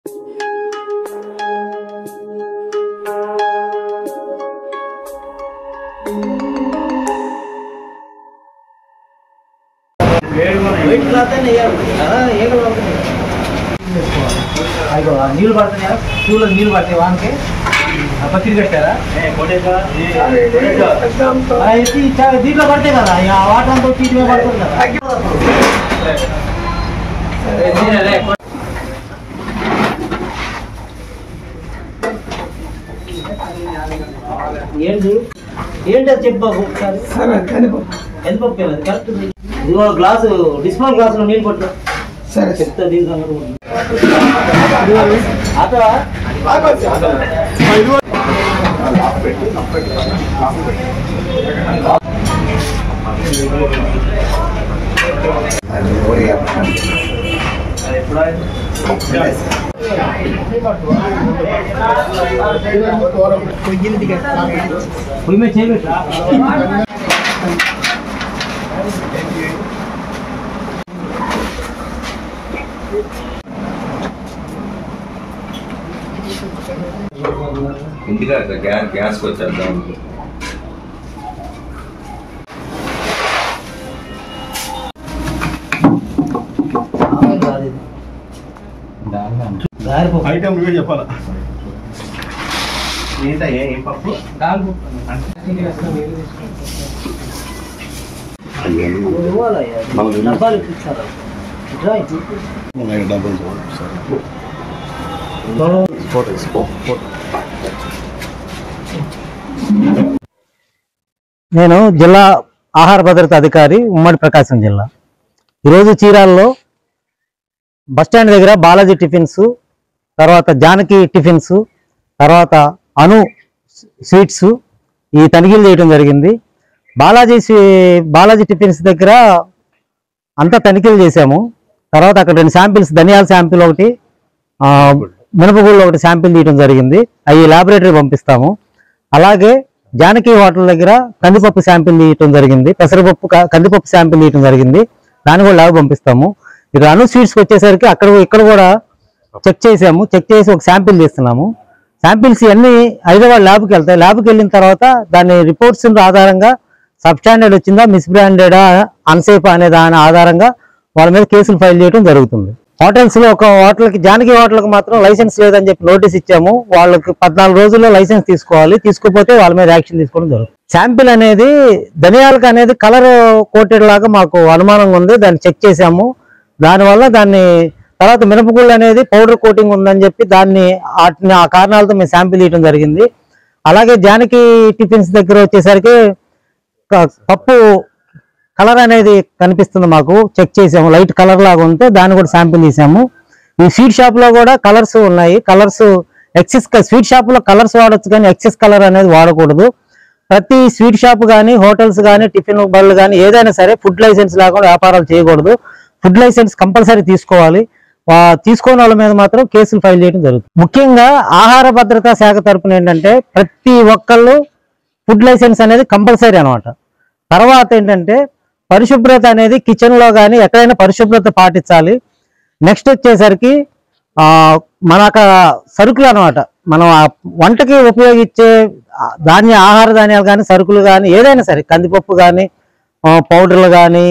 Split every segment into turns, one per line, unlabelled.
నీళ్ళు పడుతున్నాయా స్కూల్లో నీళ్ళు పడతాయి వానికి పత్రిక కట్టారా దీంట్లో పడతాయి కదా వాటర్ అంతా చీటి మీద పడుతుంది కదా ఏంటి ఏంటి అది చెప్పు బాబు ఒకసారి ఎంత పప్పు కరెక్ట్ ఇదిగో గ్లాసు డిస్ప్లే గ్లాసులో నీళ్ళు పట్టు సరే చెప్తా దీని సంగతి
ఇంటిగా గ్యాస్ వచ్చేద్దాం
ఐటమ్ నువ్వే చెప్పాలా
ఏం పప్పు డబ్బాలు ఇప్పించారా నేను జిల్లా ఆహార భద్రత అధికారి ఉమ్మడి ప్రకాశం జిల్లా. ఈరోజు చీరాల్లో బస్టాండ్ దగ్గర బాలాజీ టిఫిన్స్, తర్వాత జానకి టిఫిన్స్, తర్వాత అను స్వీట్స్ ఈ తనిఖీలు చేయడం జరిగింది. బాలాజీ టిఫిన్స్ దగ్గర అంతా తనిఖీలు చేశాము. తర్వాత అక్కడ 2 శాంపిల్స్, ధనియాల శాంపిల్ ఒకటి, మినపగుళ్ళు ఒకటి శాంపిల్ తీయడం జరిగింది. అవి ల్యాబొరేటరీ పంపిస్తాము. అలాగే జానకి హోటల్ దగ్గర కందిపప్పు శాంపిల్ తీయటం జరిగింది, పెసరపప్పు కందిపప్పు శాంపిల్ తీయటం జరిగింది. దాన్ని కూడా ల్యాబ్ పంపిస్తాము. ఇక్కడ అను స్వీట్స్కి వచ్చేసరికి ఇక్కడ కూడా చెక్ చేసాము. చెక్ చేసి ఒక శాంపిల్ తీస్తున్నాము. శాంపిల్స్ ఇవన్నీ హైదరాబాద్ ల్యాబ్కి వెళ్తాయి. ల్యాబ్కి వెళ్ళిన తర్వాత దాని రిపోర్ట్స్ ఆధారంగా సబ్స్టాండర్డ్ వచ్చిందా, మిస్బ్రాండెడా, అన్సేఫ్ అనే దాని ఆధారంగా వాళ్ళ మీద కేసులు ఫైల్ చేయడం జరుగుతుంది. హోటల్స్లో ఒక హోటల్కి, జానకి హోటల్కి మాత్రం లైసెన్స్ లేదని చెప్పి నోటీస్ ఇచ్చాము. వాళ్ళకి 14 రోజుల్లో లైసెన్స్ తీసుకోవాలి. తీసుకోకపోతే వాళ్ళ మీద యాక్షన్ తీసుకోవడం జరుగుతుంది. శాంపిల్ అనేది ధనియాలకు అనేది కలర్ కోటెడ్ లాగా మాకు అనుమానంగా ఉంది. దాన్ని చెక్ చేసాము. దానివల్ల దాన్ని తర్వాత మినపగుళ్ళు అనేది పౌడర్ కోటింగ్ ఉందని చెప్పి దాన్ని ఆ కారణాలతో మేము శాంపిల్ ఇవ్వడం జరిగింది. అలాగే జానకి టిఫిన్స్ దగ్గర వచ్చేసరికి పప్పు కలర్ అనేది కనిపిస్తుంది. మాకు చెక్ చేసాము, లైట్ కలర్ లాగా ఉంటే దాన్ని కూడా శాంపిల్ తీసాము. ఈ స్వీట్ షాప్ లో కూడా కలర్స్ ఉన్నాయి. కలర్స్ ఎక్సెస్, స్వీట్ షాప్ లో కలర్స్ వాడచ్చు కానీ ఎక్సెస్ కలర్ అనేది వాడకూడదు. ప్రతి స్వీట్ షాప్ కానీ, హోటల్స్ కానీ, టిఫిన్ బళ్ళు కానీ ఏదైనా సరే ఫుడ్ లైసెన్స్ లేకుండా వ్యాపారాలు చేయకూడదు. ఫుడ్ లైసెన్స్ కంపల్సరీ తీసుకోవాలి. తీసుకోని వాళ్ళ మీద మాత్రం కేసులు ఫైల్ చేయడం జరుగుతుంది. ముఖ్యంగా ఆహార భద్రతా శాఖ తరపున ఏంటంటే ప్రతి ఒక్కళ్ళు ఫుడ్ లైసెన్స్ అనేది కంపల్సరీ అనమాట. తర్వాత ఏంటంటే పరిశుభ్రత అనేది కిచెన్లో కానీ ఎక్కడైనా పరిశుభ్రత పాటించాలి. నెక్స్ట్ వచ్చేసరికి మన సరుకులు అనమాట, మనం వంటకి ఉపయోగించే ఆహార ధాన్యాలు కానీ, సరుకులు కానీ ఏదైనా సరే, కందిపప్పు కానీ, పౌడర్లు కానీ,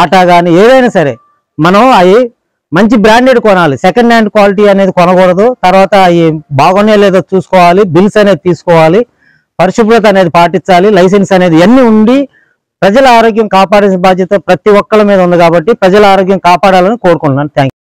ఆటా కానీ ఏదైనా సరే మనం అవి మంచి బ్రాండెడ్ కొనాలి. సెకండ్ హ్యాండ్ క్వాలిటీ అనేది కొనకూడదు. తర్వాత అవి బాగున్నాయో లేదో చూసుకోవాలి. బిల్స్ అనేది తీసుకోవాలి. పరిశుభ్రత అనేది పాటించాలి. లైసెన్స్ అనేది ఇవన్నీ ఉండి ప్రజల ఆరోగ్యం కాపాడే బాధ్యత ప్రతి ఒక్కళ్ళ మీద ఉంది. కాబట్టి ప్రజల ఆరోగ్యం కాపాడాలని కోరుకుంటున్నాను. Thank you.